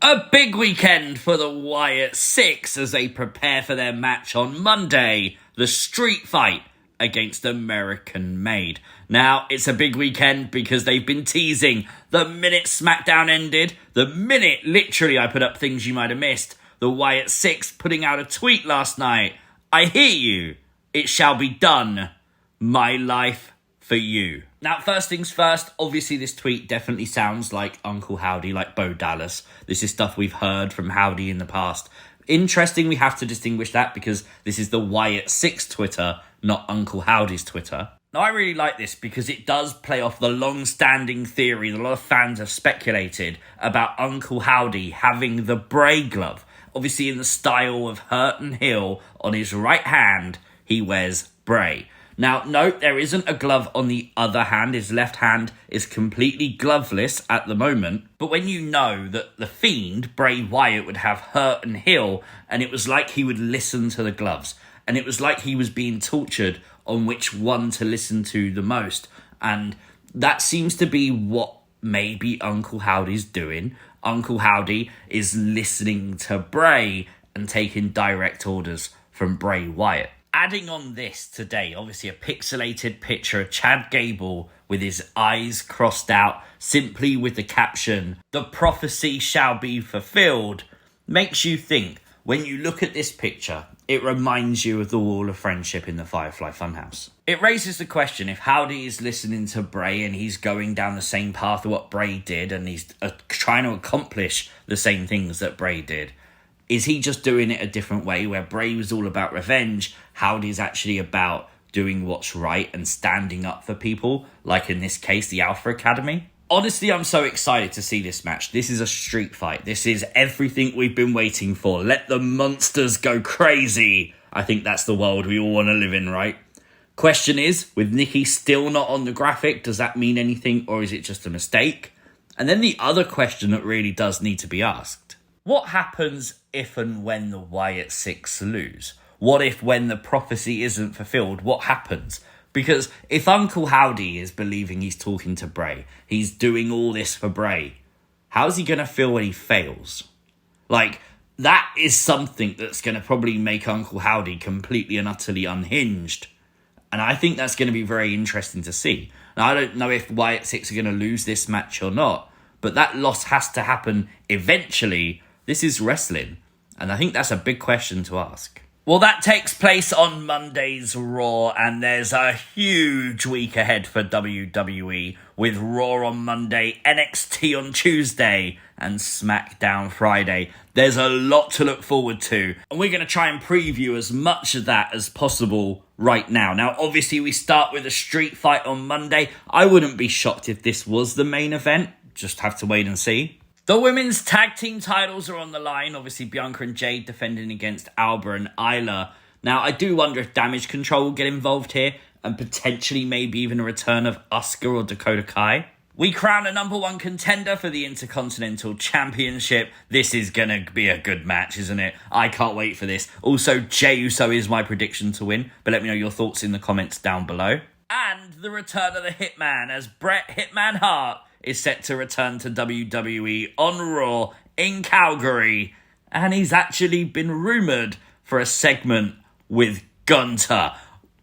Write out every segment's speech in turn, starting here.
A big weekend for the Wyatt Sicks as they prepare for their match on Monday, the street fight against American Made. Now, it's a big weekend because they've been teasing the minute Smackdown ended, the minute literally I put up things you might have missed, the Wyatt Sicks putting out a tweet last night. I hear you. It shall be done. My life for you. Now, first things first, obviously this tweet definitely sounds like Uncle Howdy, like Bo Dallas. This is stuff we've heard from Howdy in the past. Interesting, we have to distinguish that because this is the Wyatt Sicks Twitter, not Uncle Howdy's Twitter. Now, I really like this because it does play off the long-standing theory that a lot of fans have speculated about Uncle Howdy having the Bray glove. Obviously, in the style of Hurt and Hill, on his right hand, he wears Bray. Now, note, there isn't a glove on the other hand. His left hand is completely gloveless at the moment. But when you know that the Fiend, Bray Wyatt, would have Hurt and Hill, and it was like he would listen to the gloves, and it was like he was being tortured on which one to listen to the most. And that seems to be what maybe Uncle Howdy's doing. Uncle Howdy is listening to Bray and taking direct orders from Bray Wyatt. Adding on this today, obviously a pixelated picture of Chad Gable with his eyes crossed out, simply with the caption, "The prophecy shall be fulfilled," makes you think, when you look at this picture, it reminds you of the Wall of Friendship in the Firefly funhouse. It raises the question, if Howdy is listening to Bray and he's going down the same path of what Bray did and he's trying to accomplish the same things that Bray did, is he just doing it a different way, where Bray was all about revenge, Howdy's actually about doing what's right and standing up for people, like in this case, the Alpha Academy? Honestly, I'm so excited to see this match. This is a street fight. This is everything we've been waiting for. Let the monsters go crazy. I think that's the world we all want to live in, right? Question is, with Nikki still not on the graphic, does that mean anything, or is it just a mistake? And then the other question that really does need to be asked: what happens if and when the Wyatt Sicks lose? What if when the prophecy isn't fulfilled, what happens? Because if Uncle Howdy is believing he's talking to Bray, he's doing all this for Bray, how's he going to feel when he fails? Like, that is something that's going to probably make Uncle Howdy completely and utterly unhinged. And I think that's going to be very interesting to see. Now, I don't know if Wyatt Sicks are going to lose this match or not, but that loss has to happen eventually. This is wrestling, and I think that's a big question to ask. Well, that takes place on Monday's Raw, and there's a huge week ahead for WWE, with Raw on Monday, NXT on Tuesday, and Smackdown Friday. There's a lot to look forward to, and we're going to try and preview as much of that as possible right now. Now, obviously, we start with a street fight on Monday. I wouldn't be shocked if this was the main event. Just have to wait and see. The women's tag team titles are on the line. Obviously, Bianca and Jade defending against Alba and Isla. Now, I do wonder if Damage Control will get involved here, and potentially maybe even a return of Asuka or Dakota Kai. We crown a number one contender for the Intercontinental Championship. This is going to be a good match, isn't it? I can't wait for this. Also, Jey Uso is my prediction to win, but let me know your thoughts in the comments down below. And the return of the Hitman, as Bret Hitman Hart is set to return to WWE on Raw in Calgary. And he's actually been rumoured for a segment with Gunther.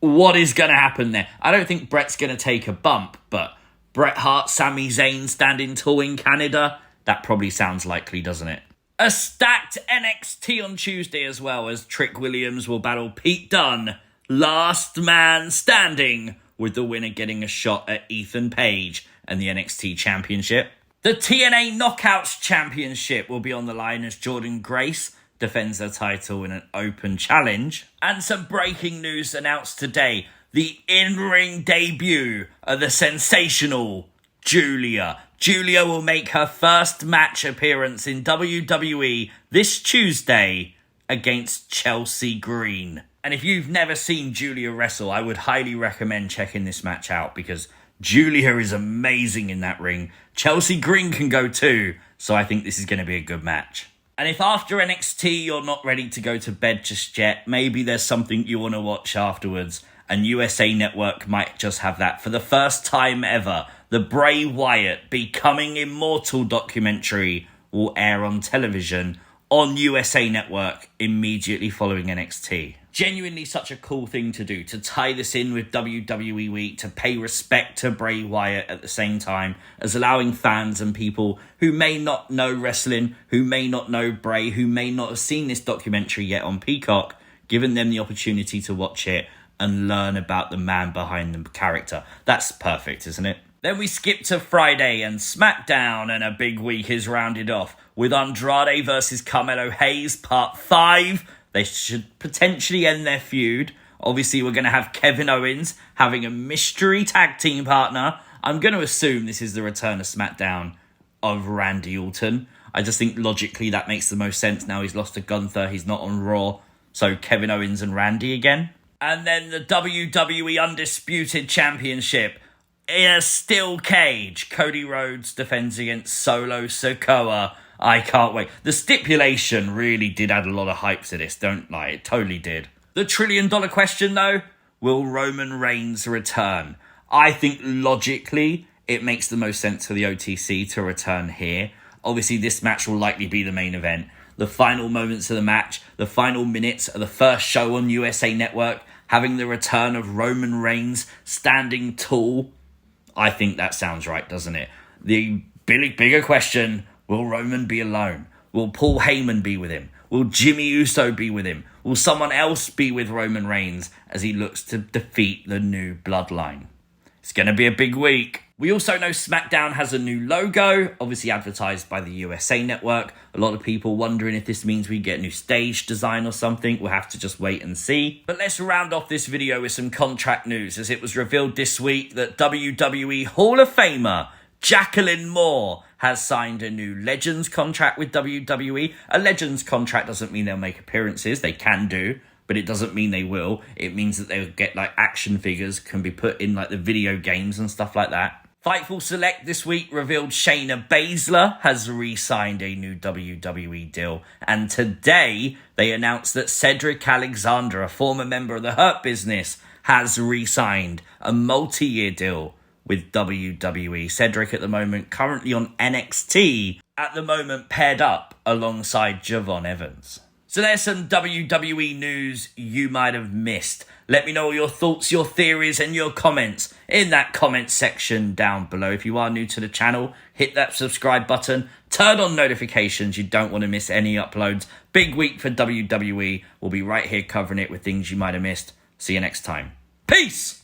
What is going to happen there? I don't think Bret's going to take a bump, but Bret Hart, Sami Zayn standing tall in Canada? That probably sounds likely, doesn't it? A stacked NXT on Tuesday as well, as Trick Williams will battle Pete Dunne. Last man standing, with the winner getting a shot at Ethan Page and the NXT Championship. The TNA Knockouts Championship will be on the line as Jordynne Grace defends her title in an open challenge. And some breaking news announced today: the in-ring debut of the sensational Giulia. Giulia will make her first match appearance in WWE this Tuesday against Chelsea Green. And if you've never seen Giulia wrestle, I would highly recommend checking this match out, because Giulia is amazing in that ring. Chelsea Green can go too, so I think this is going to be a good match. And if after NXT you're not ready to go to bed just yet, maybe there's something you want to watch afterwards, and USA Network might just have that. For the first time ever, the Bray Wyatt Becoming Immortal documentary will air on television on USA Network immediately following NXT. Genuinely such a cool thing to do, to tie this in with WWE Week, to pay respect to Bray Wyatt at the same time as allowing fans and people who may not know wrestling, who may not know Bray, who may not have seen this documentary yet on Peacock, giving them the opportunity to watch it and learn about the man behind the character. That's perfect, isn't it? Then we skip to Friday and Smackdown, and a big week is rounded off with Andrade versus Carmelo Hayes Part 5. They should potentially end their feud. Obviously, we're going to have Kevin Owens having a mystery tag team partner. I'm going to assume this is the return of SmackDown of Randy Orton. I just think logically that makes the most sense. Now he's lost to Gunther, he's not on Raw. So Kevin Owens and Randy again. And then the WWE Undisputed Championship. In a steel cage, Cody Rhodes defends against Solo Sikoa. I can't wait. The stipulation really did add a lot of hype to this, don't lie. It totally did. The $1 trillion question, though, will Roman Reigns return? I think logically it makes the most sense for the OTC to return here. Obviously, this match will likely be the main event. The final moments of the match, the final minutes of the first show on USA Network, having the return of Roman Reigns standing tall. I think that sounds right, doesn't it? The bigger question, will Roman be alone? Will Paul Heyman be with him? Will Jimmy Uso be with him? Will someone else be with Roman Reigns as he looks to defeat the new bloodline? It's going to be a big week. We also know SmackDown has a new logo, obviously advertised by the USA Network. A lot of people wondering if this means we get a new stage design or something. We'll have to just wait and see. But let's round off this video with some contract news, as it was revealed this week that WWE Hall of Famer Jaqueline Moore has signed a new Legends contract with WWE. A Legends contract doesn't mean they'll make appearances. They can do, but it doesn't mean they will. It means that they'll get like action figures, can be put in like the video games and stuff like that. Fightful Select this week revealed Shayna Baszler has re-signed a new WWE deal. And today, they announced that Cedric Alexander, a former member of the Hurt Business, has re-signed a multi-year deal with WWE. Cedric at the moment currently on NXT, at the moment paired up alongside Javon Evans. So there's some WWE news you might have missed. Let me know your thoughts, your theories, and your comments in that comment section down below. If you are new to the channel, hit that subscribe button. Turn on notifications. You don't want to miss any uploads. Big week for WWE. We'll be right here covering it with things you might have missed. See you next time. Peace!